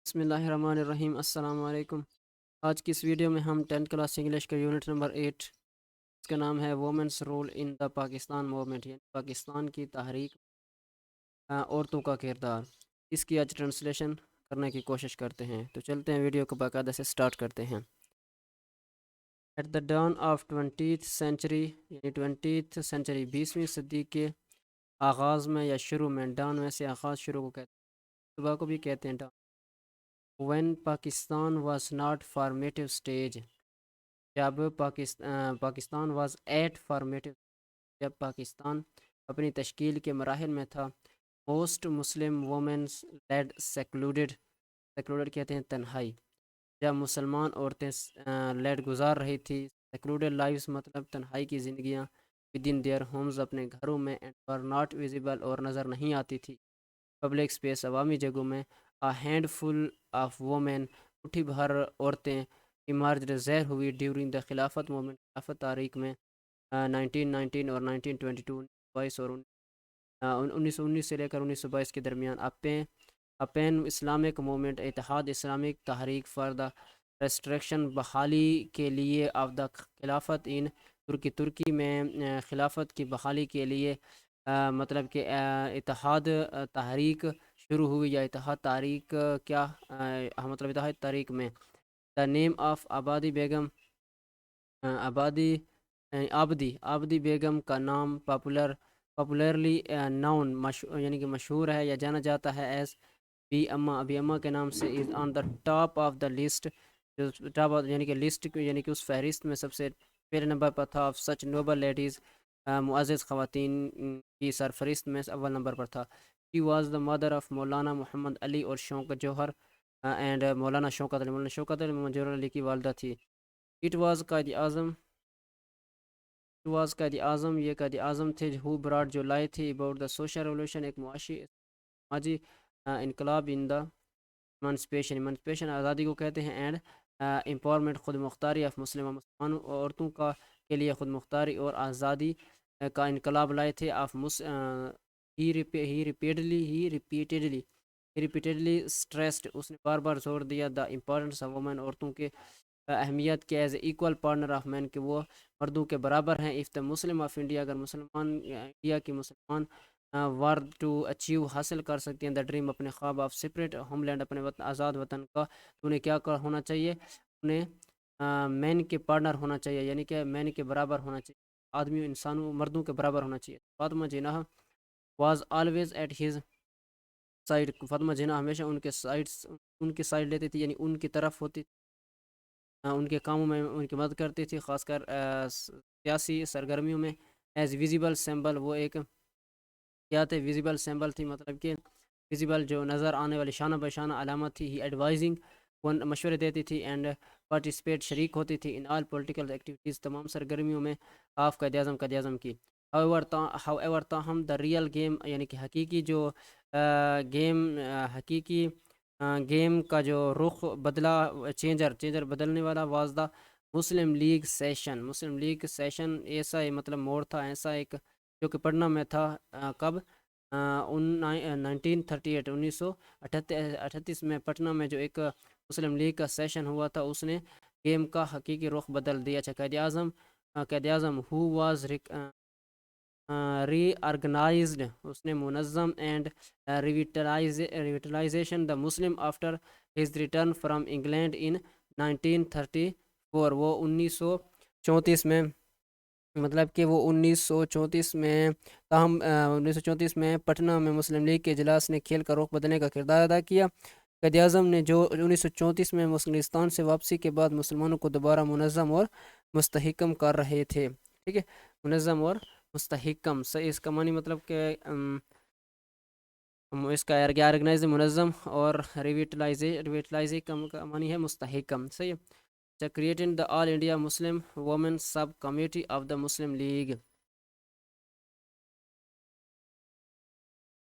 بسم اللہ الرحمن الرحیم۔ السلام علیکم۔ آج کی اس ویڈیو میں ہم 10th کلاس انگلش کا یونٹ نمبر 8، اس کا نام ہے women's role in the Pakistan movement, یعنی پاکستان کی تحریک عورتوں کا کردار، اس کی آج ٹرانسلیشن کرنے کی کوشش کرتے ہیں۔ تو چلتے ہیں، ویڈیو کو باقاعدہ سے سٹارٹ کرتے ہیں۔ At the dawn of 20th century, یعنی 20th سینچری 20ویں صدی کے آغاز میں یا شروع میں، ڈاؤن میں سے آغاز، شروع کو کہتے ہیں، صبح کو بھی کہتے ہیں down. when Pakistan was not formative stage، جب پاکستان was at formative، جب پاکستان اپنی تشکیل کے مراحل میں تھا۔ most Muslim women led secluded کہتے ہیں تنہائی، جب مسلمان عورتیں لیڈ گزار رہی تھی secluded lives مطلب تنہائی کی زندگیاں within their homes، اپنے گھروں میں، and were not visible اور نظر نہیں آتی تھی پبلک اسپیس، عوامی جگہوں میں۔ a handful of women، مٹھی بھر عورتیں emerged، ظاہر ہوئی during the خلافت موومنٹ، خلافت تحریک میں 1919 اور 1922، 22 اور 1919 سے لے کر 1922 کے درمیان۔ پین اسلامک موومنٹ، اتحاد اسلامک تحریک فار دا ریسٹرکشن، بحالی کے لیے آف دا خلافت ان ترکی میں خلافت کی بحالی کے لیے، مطلب کہ اتحاد تحریک شروع ہوئی، یا اتحاد تحریک کیا مطلب اتحاد تحریک میں۔ دا نیم آف آبادی بیگم، آبدی بیگم کا نام پاپولرلی ناؤن، یعنی کہ مشہور ہے یا جانا جاتا ہے ایز بی اما، ابی اما کے نام سے، is on the top of the list, top یعنی کہ لسٹ، یعنی کہ اس فہرست میں سب سے پہلے نمبر پر تھا، آف سچ نوبل لیڈیز، معزز خواتین کی سرفہرست میں اول نمبر پر تھا۔ She was the mother of مولانا محمد علی اور شوکت جوہر اینڈ مولانا شوکت علی جوہر علی کی والدہ تھی۔ It was قائد اعظم، یہ قائد اعظم تھے who brought، جو لائے تھے about the social revolution، ایک سماجی انقلاب، in the emancipation آزادی کو کہتے ہیں، اینڈ empowerment، خود مختاری آف مسلمان عورتوں کے لیے خود مختاری اور آزادی کا انقلاب لائے تھے۔ آف he repeatedly stressed، اس نے بار بار زور دیا the importance of women، عورتوں کے اہمیت کے as equal partner of men، کہ وہ مردوں کے برابر ہیں۔ if the Muslim of India، اگر مسلمان انڈیا کی مسلمان were to achieve، حاصل کر سکتے ہیں the dream، اپنے خواب، of separate homeland، اپنے وطن، آزاد وطن کا، تو انہیں کیا ہونا چاہیے، انہیں مین کے پارٹنر ہونا چاہیے، یعنی کہ مین کے برابر ہونا چاہیے، آدمیوں، انسانوں، مردوں کے برابر ہونا چاہیے۔ فاطمہ جناح was always at his side، Fatima جناح ہمیشہ ان کے سائڈ لیتی تھی، یعنی ان کی طرف ہوتی، ان کے کاموں میں ان کی مدد کرتی تھی، خاص کر سیاسی سرگرمیوں میں۔ ایز ویزیبل سمبل، وہ ایک کیا تھے، ویزیبل سمبل تھی، مطلب کہ ویزیبل جو نظر آنے والی شانہ بہ شانہ علامت تھی۔ ہی ایڈوائزنگ، وہ مشورے دیتی تھی، اینڈ پارٹیسپیٹ، شریک ہوتی تھی، ان آل پولیٹیکل ایکٹیویٹیز، تمام سرگرمیوں میں، آف قائد اعظم کی۔ however تاہم دا ریئل گیم، یعنی کہ حقیقی جو گیم کا جو رخ بدلا، چینجر بدلنے والا، was the Muslim league session, ایسا مطلب موڑ تھا، ایسا ایک جو کہ پٹنہ میں تھا، کب 1938 1938 میں پٹنہ میں جو ایک مسلم لیگ کا سیشن ہوا تھا، اس نے گیم کا حقیقی رخ بدل دیا۔ Quaid Azam who was reorganized, اس نے منظم، and revitalization the Muslim after his return from England in 1934، وہ 1934 میں، مطلب کہ وہ 1934 میں، تاہم 1934 میں پٹنہ میں مسلم لیگ کے اجلاس نے کھیل کا رخ بدلنے کا کردار ادا کیا۔ قائد اعظم نے جو 1934 میں افغانستان سے واپسی کے بعد مسلمانوں کو دوبارہ منظم اور مستحکم کر رہے تھے، ٹھیک ہے، منظم اور مستحکم، صحیح، اس کا معنی مطلب کہ اس کا آرگنائز، منظم، اور ریویٹلائز کا معنی ہے مستحکم، صحیح ہے۔ Creating the all India Muslim women sub committee of the Muslim League,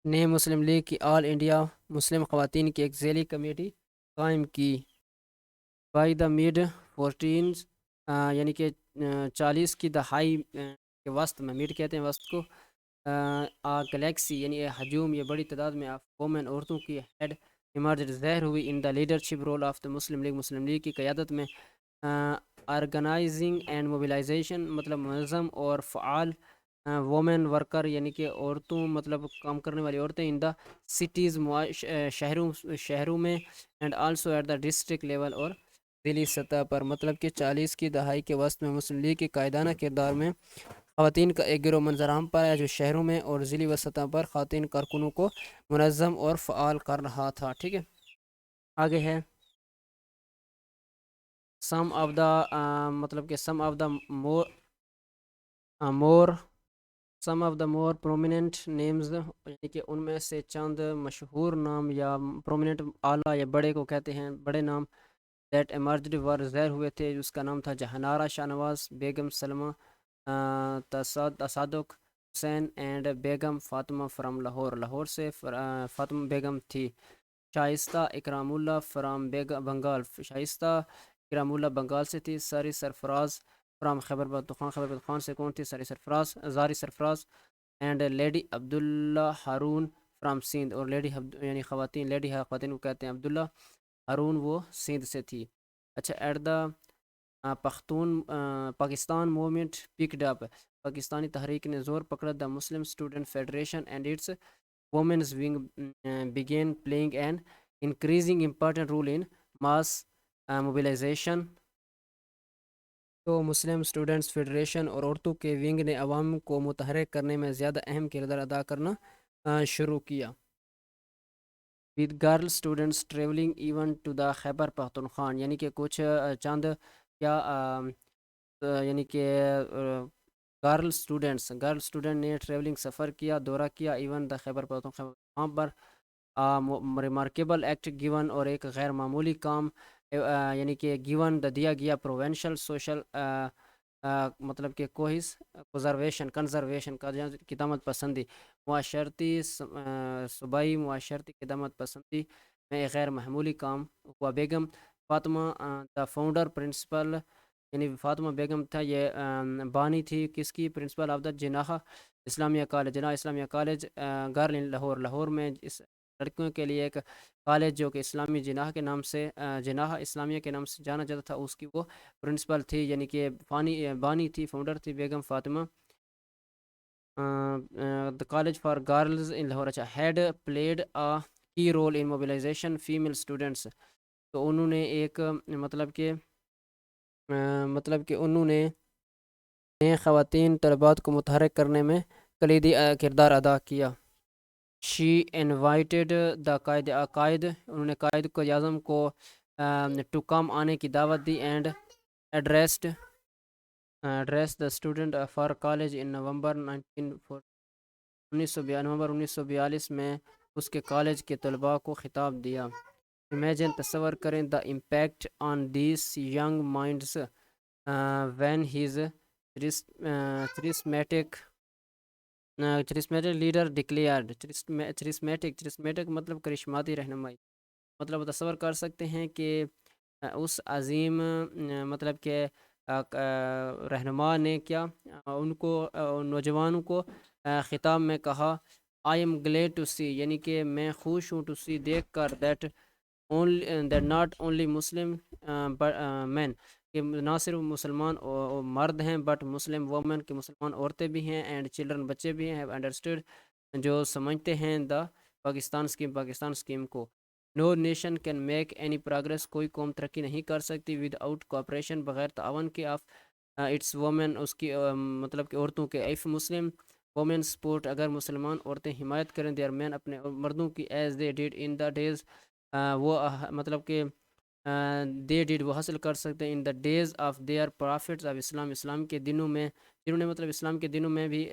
نے مسلم لیگ کی آل انڈیا مسلم خواتین کی ایک ذیلی کمیٹی قائم کی۔ بائی دا میڈ 14، یعنی کہ 40 کی دہائی کے وسط میں، میڈ کہتے ہیں وسط کو، گلیکسی یعنی ہجوم، یہ بڑی تعداد میں وومن، عورتوں کی ہیڈ ایمرجڈ ظاہر ہوئی in the leadership role of the Muslim League کی قیادت میں آرگنائزنگ اینڈ موبلائزیشن مطلب منظم اور فعال وومن ورکر یعنی کہ عورتوں مطلب کام کرنے والی عورتیں ان دا سٹیز شہروں میں and also at the district level اور ضلعی سطح پر مطلب کہ 40 کی دہائی کے وسط میں مسلم لیگ کے قائدانہ کردار میں خواتین کا ایک گروہ منظر عام پر ہے جو شہروں میں اور ضلعی و سطح پر خواتین کارکنوں کو منظم اور فعال کر رہا تھا. ٹھیک ہے، آگے ہے سم آف دا مطلب کہ some of the more prominent names یعنی کہ ان میں سے چند مشہور نام یا پرومیننٹ اعلیٰ یا بڑے کو کہتے ہیں بڑے نام دیٹ ایمرجڈ ور ظاہر ہوئے تھے. اس کا نام تھا جہانارا شاہ نواز، بیگم سلمہ تصادق حسین and Begum Fatima from Lahore سے فاطمہ بیگم تھی. شائستہ اکرام اللہ فرام بنگال، شائستہ اکرام اللہ بنگال سے تھی. ساری سرفراز فرام خیبر پختونخوا سے کون تھی؟ Zari Sarfaraz and Lady Abdullah Haroon from Sindh, اور لیڈی یعنی خواتین کو کہتے ہیں عبداللہ ہارون، وہ سندھ سے تھی. اچھا، at the Pakistan movement picked up, Pakistani تحریک نے زور پکڑا. The Muslim Student Federation and its women's wing began playing an increasing important role in mass mobilization. تو مسلم اسٹوڈنٹس فیڈریشن اور عورتوں کے ونگ نے عوام کو متحرک کرنے میں زیادہ اہم کردار ادا کرنا شروع کیا. with girl students traveling even to the Khyber Pakhtunkhwa, یعنی کہ کچھ چند کیا یعنی کہ گرل اسٹوڈنٹ نے ٹریولنگ سفر کیا، دورہ کیا ایون دا خیبر پختونخوا، وہاں پر ریمارکیبل ایکٹ گیون، اور ایک غیر معمولی کام یعنی کہ گیون دا دیا گیا پروونشل سوشل مطلب کہ کنزرویشن کی دامت پسندی، معاشرتی صوبائی معاشرتی قدامت پسندی میں ایک غیر معمولی کام ہوا. بیگم فاطمہ دا فاؤنڈر پرنسپل، یعنی فاطمہ بیگم تھا یہ بانی تھی کس کی؟ Principle of the Jinnah Islamia college Lahore میں اس لڑکیوں کے لیے ایک کالج جو کہ اسلامی جناح کے نام سے جناح اسلامیہ کے نام سے جانا جاتا تھا، اس کی وہ پرنسپل تھی یعنی کہ بانی تھی، فاؤنڈر تھی بیگم Fatima. the college for girls in Lahore had played a key role in mobilization female students. تو انہوں نے ایک مطلب کہ انہوں نے خواتین طلبات کو متحرک کرنے میں کلیدی کردار ادا کیا. she invited the قائد انہوں نے قائد اعظم کو to come آنے کی دعوت دی and addressed the student for college in November 1942 میں اس کے کالج کے طلباء کو خطاب دیا. Imagine تصور کریں the impact on these young minds when his charismatic leader declared. charismatic مطلب کرشماتی رہنمائی، مطلب تصور کر سکتے ہیں کہ اس عظیم مطلب کہ رہنما نے کیا ان کو نوجوانوں کو خطاب میں کہا I am glad to see، یعنی کہ میں خوش ہوں to see دیکھ کر that not only Muslim men، کہ نہ صرف مسلمان مرد ہیں بٹ مسلم وومن کہ مسلمان عورتیں بھی ہیں اینڈ چلڈرن بچے بھی ہیں have understood جو سمجھتے ہیں دا پاکستان اسکیم کو. No nation can make any progress، کوئی قوم ترقی نہیں کر سکتی without cooperation، بغیر تعاون کے of its women، اس کی مطلب کہ عورتوں کے. if Muslim women support، اگر مسلمان عورتیں حمایت کریں their men اپنے مردوں کی as they did in the days، وہ مطلب کہ they did وہ حاصل کر سکتے ہیں in the days of their prophets of اسلام کے دنوں میں، جنہوں نے مطلب اسلام کے دنوں میں بھی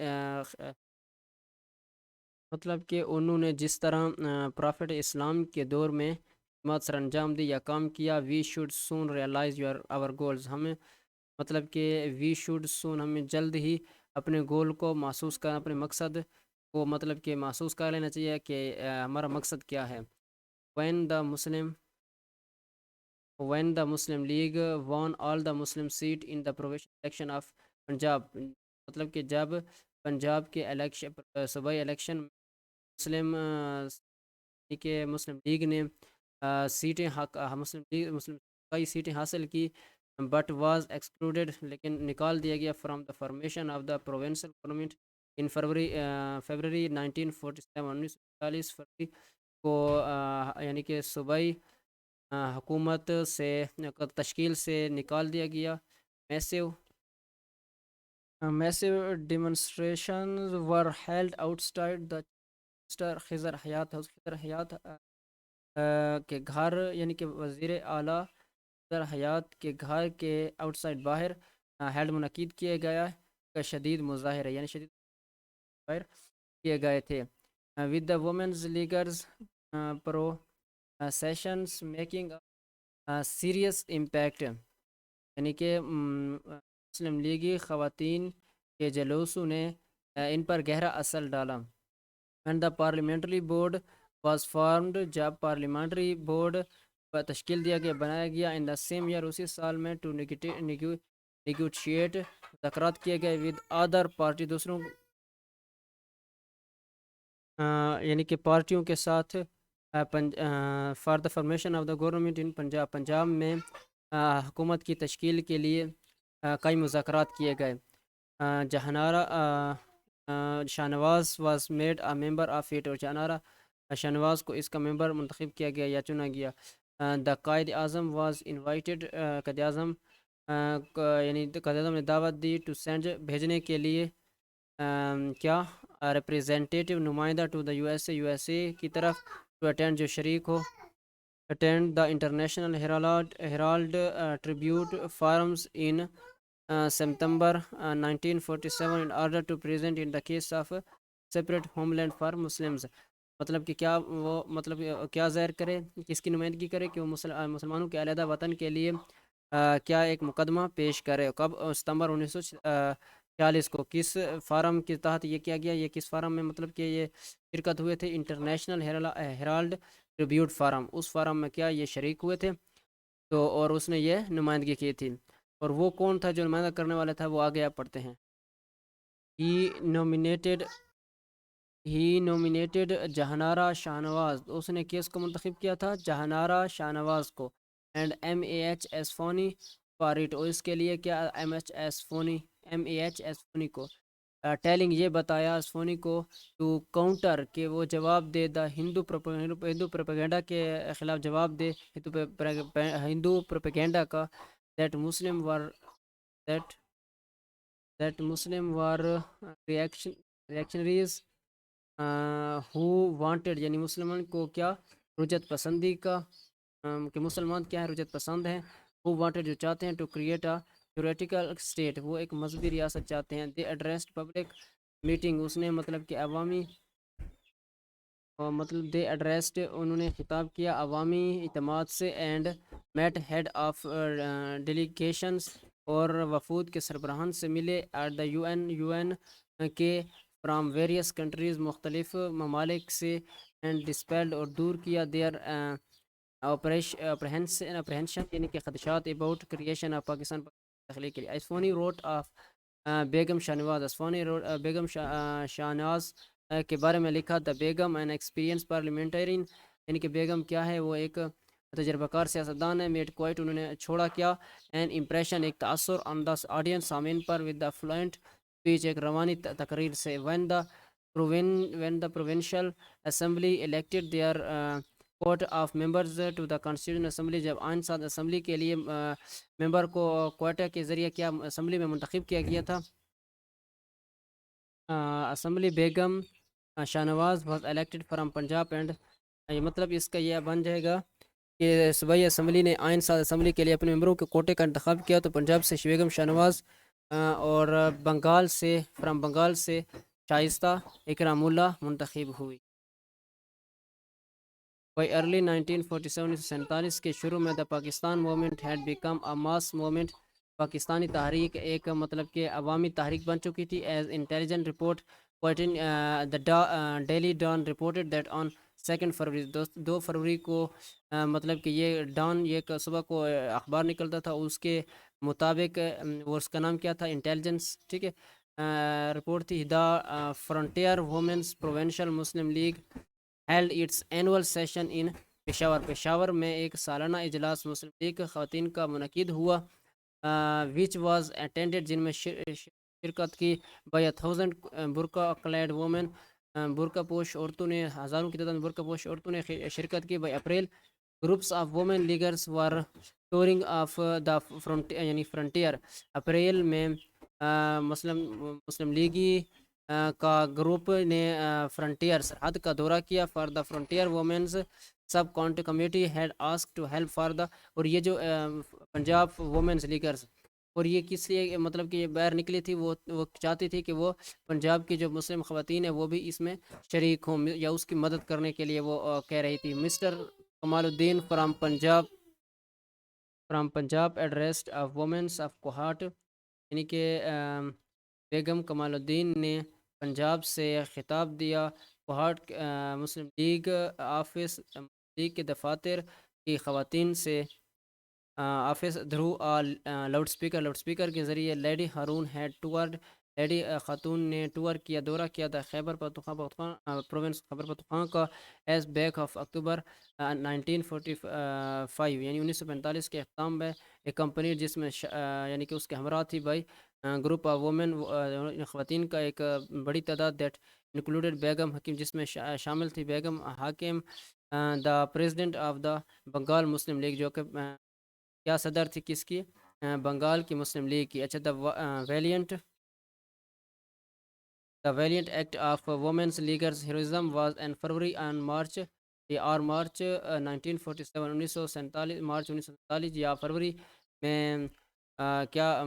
مطلب کہ انہوں نے جس طرح پرافٹ اسلام کے دور میں خدمات سر انجام دی یا کام کیا. We should soon realise our goals, ہمیں مطلب کہ وی شوڈ سون ہمیں جلد ہی اپنے گول کو محسوس کرنا، اپنے مقصد کو مطلب کہ محسوس کر لینا چاہیے کہ ہمارا مقصد کیا ہے. when the Muslim League won all the Muslim seat in the provincial election of Punjab، مطلب کہ جب پنجاب کے صوبائی الیکشن مسلم کہ مسلم لیگ نے سیٹیں مسلم کئی سیٹیں حاصل کی، بٹ واز ایکسکلوڈیڈ، لیکن نکال دیا گیا from the formation of the provincial government in February 1947، 1947 فروری کو یعنی کہ صوبائی حکومت سے تشکیل سے نکال دیا گیا۔ Massive demonstrations were held outside the Khizar Hayat کے گھر، یعنی کہ وزیر اعلیٰ خضر حیات کے گھر کے آؤٹ سائڈ باہر ہیلڈ منعقد کیے گیا کا شدید مظاہرے، یعنی شدید مظاہر کیے گئے تھے with the women's leaguers processions making serious impact, یعنی کہ مسلم لیگی خواتین کے جلوسوں نے ان پر گہرا اثر ڈالا۔ And the parliamentary board was formed, جب پارلیمنٹری بورڈ تشکیل دیا گیا، بنایا گیا ان دا سیم ایئر، اسی سال میں، ٹو نیگوشیٹ، مذاکرات کیے گئے ود ادر پارٹی، دوسروں یعنی کہ پارٹیوں کے ساتھ، for the formation of the government in Punjab میں حکومت کی تشکیل کے لیے کئی مذاکرات کیے گئے۔ Jahanara Shahnawaz was made a member of it, اور جہانارا شاہنواز کو اس کا ممبر منتخب کیا گیا یا چنا گیا۔ دا قائد اعظم واز انوائٹڈ، قائد اعظم یعنی قائد اعظم نے دعوت دی، ٹو سینڈ، بھیجنے کے لیے، کیا، ریپریزنٹیٹیو، نمائندہ، to the U S A کی طرف، ٹو اٹینڈ، جو شریک ہو، attend the International Herald Tribune forums in September 1947 in order to present in the case of separate homeland for Muslims۔ مطلب کہ کیا وہ، مطلب کیا ظاہر کرے، کس کی نمائندگی کرے کہ وہ مسلمانوں کے علیحدہ وطن کے لیے کیا ایک مقدمہ پیش کرے۔ کب؟ ستمبر 1946 کو۔ کس فارم کے تحت یہ کیا گیا، یہ کس فارم میں مطلب کہ یہ شرکت ہوئے تھے؟ انٹرنیشنل ہیرالڈ ٹریبیوٹ فارم، اس فارم میں کیا یہ شریک ہوئے تھے، تو اور اس نے یہ نمائندگی کی تھی۔ اور وہ کون تھا جو نمائندہ کرنے والا تھا، وہ آگے آپ پڑھتے ہیں۔ ہی نومینیٹڈ جہانارا شاہنواز، اس نے کس کو منتخب کیا تھا؟ جہانارا شاہنواز کو۔ And M A H Ispahani for it, اور اس کے لیے کیا، M A H Ispahani کو، ٹیلنگ، یہ بتایا، اسفونی کو، ٹو کاؤنٹر، کہ وہ جواب دے، دا ہندو پروپیگنڈا کے خلاف جواب دے، ہندو پروپیگنڈا کا، that Muslim were reactionaries who wanted, یعنی مسلمان کو کیا، رجت پسندی کا، کہ مسلمان کیا ہے، رجت پسند ہیں، ہو وانٹڈ، جو چاہتے ہیں، to create a theoretical state, وہ ایک مذہبی ریاست چاہتے ہیں۔ دے ایڈریسڈ پبلک میٹنگ، اس نے مطلب کہ عوامی، دے ایڈریسڈ، انہوں نے خطاب کیا عوامی اجتماعات سے، and met head of delegations, اور وفود کے سربراہان سے ملے، ایٹ دا یو این کے، فرام ویریس کنٹریز، مختلف ممالک سے، اینڈ ڈسپیلڈ، اور دور کیا، دیئر اپریہنشن، یعنی کہ خدشات، اباؤٹ کریشن آف پاکستان، تخلیق کے لیے۔ اسفونی روٹ آف بیگم شاہنواز، اسفونی بیگم شاہنواز کے بارے میں لکھا، دا بیگم این ایکسپیرینس پارلیمنٹرین، یعنی کہ بیگم کیا ہے، وہ ایک تجربہ کار سیاستدان ہے، میڈ کوائٹ، انہوں نے چھوڑا کیا، این امپریشن، ایک تاثر، آن دا آڈینس، سامعین پر، ود دا فلوئنٹ اسپیچ، ایک روانی تقریر سے، when the provincial assembly elected their quota of members to the constitution assembly, جب آئین ساز اسمبلی کے لیے ممبر کو کوئٹہ کے ذریعے کیا اسمبلی میں منتخب کیا گیا تھا، assembly, Begum Shahnawaz was elected from Punjab, and یہ مطلب اس کا یہ بن جائے گا کہ صوبائی اسمبلی نے آئین ساز اسمبلی کے لیے اپنے ممبروں کے کوٹے کا انتخاب کیا، تو پنجاب سے بیگم شاہنواز، اور بنگال سے شائستہ اکرام اللہ منتخب ہوئی۔ بائی ارلی 1947 کے شروع میں، the Pakistan movement had become a mass movement, Pakistani تحریک ایک مطلب کہ عوامی تحریک بن چکی تھی، as intelligent report the Daily Dawn reported that on 2 فروری، 2 فروری کو مطلب کہ یہ ڈان، یہ صبح کو اخبار نکلتا تھا، اس کے مطابق، وہ اس کا نام کیا تھا، انٹیلیجنس، ٹھیک ہے، رپورٹ تھی، the frontier women's provincial Muslim League held its annual session in Peshawar میں ایک سالانہ اجلاس مسلم لیگ خواتین کا منعقد ہوا which was attended جن میں شرکت کی by 1000 برقع clad women برقع پوش عورتوں نے ہزاروں کی تعداد میں برقع پوش عورتوں نے شرکت کی by April groups of women leaders were touring of the یعنی فرنٹیئر اپریل میں مسلم لیگی کا گروپ نے فرنٹیئر سرحد کا دورہ کیا for the frontier women's sub کانٹ committee had asked to help for the اور یہ جو پنجاب وومنز لیگرز اور یہ کس لیے مطلب کہ یہ باہر نکلی تھی وہ چاہتی تھی کہ وہ پنجاب کی جو مسلم خواتین ہیں وہ بھی اس میں شریک ہوں یا اس کی مدد کرنے کے لیے وہ کہہ رہی تھی mister Kamaluddin from Punjab addressed of women's of Kohat یعنی کہ بیگم کمال الدین نے پنجاب سے خطاب دیا کوہاٹ مسلم لیگ آفس لیگ کے دفاتر کی خواتین سے آفس درو لاؤڈ اسپیکر کے ذریعے lady Haroon had toured lady خاتون نے ٹور کیا دورہ کیا تھا خیبر پختونخوا پروونس خیبر پختونخوا کا ایز بیک آف اکتوبر 1945 یعنی 1945 کے اختتام میں ایک کمپنی جس میں یعنی کہ اس کے ہمراہ تھی بائی گروپ آف وومن خواتین کا ایک بڑی تعداد دیٹ انکلوڈیڈ بیگم حکیم جس میں شامل تھی بیگم حاکم the president of the Bengal Muslim league جو کہ کیا صدر تھی کس کی بنگال کی مسلم لیگ کی اچھا the valiant act of women's leaguers heroism was in February March 1947 March 1947 یا فروری میں کیا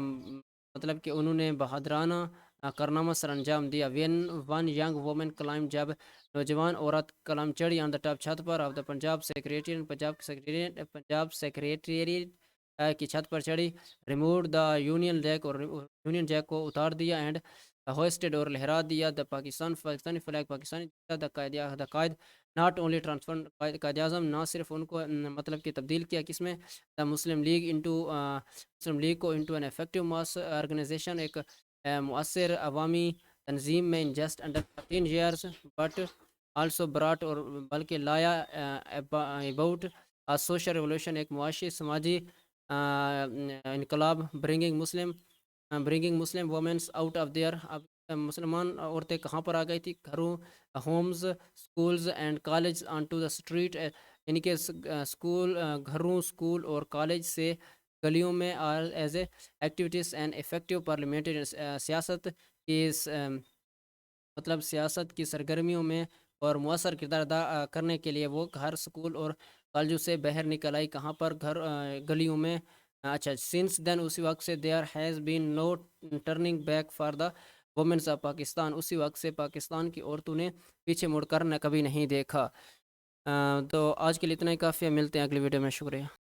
مطلب کہ انہوں نے بہادرانہ کارنامہ سر انجام دیا when one young woman climb جب نوجوان عورت کلام چڑھی آن دا ٹاپ چھت پر آف دا پنجاب سیکریٹریٹ کی چھت پر چڑھی ریموڈ دا یونین جیک کو اتار دیا اینڈ ہوسٹڈ اور لہرا دیا دا Pakistani flag Pakistani the Quaid not only transfer Quaid Azam نہ صرف ان کو مطلب کہ تبدیل کیا کس میں دا مسلم لیگ کو into an effective mass organization ایک مؤثر عوامی تنظیم میں in just under 15 years but also brought اور بلکہ لایا اباؤٹ سوشل ریولوشن ایک معاشی سماجی انقلاب bringing Muslim women's out of their مسلمان عورتیں کہاں پر آ گئی تھی گھروں homes schools and college on to the street یعنی کہ گھروں اسکول اور کالج سے گلیوں میں as a activities and effective parliamentary سیاست کی سرگرمیوں میں اور مؤثر کردار ادا کرنے کے لیے وہ گھر اسکول اور کالجوں سے باہر نکل آئی کہاں پر گلیوں میں اچھا سنس دین اسی وقت سے there has been no turning back for the women's of Pakistan اسی وقت سے پاکستان کی عورتوں نے پیچھے مڑ کر کبھی نہیں دیکھا تو آج کے لیے اتنا ہی کافی ہے ملتے ہیں اگلی ویڈیو میں شکریہ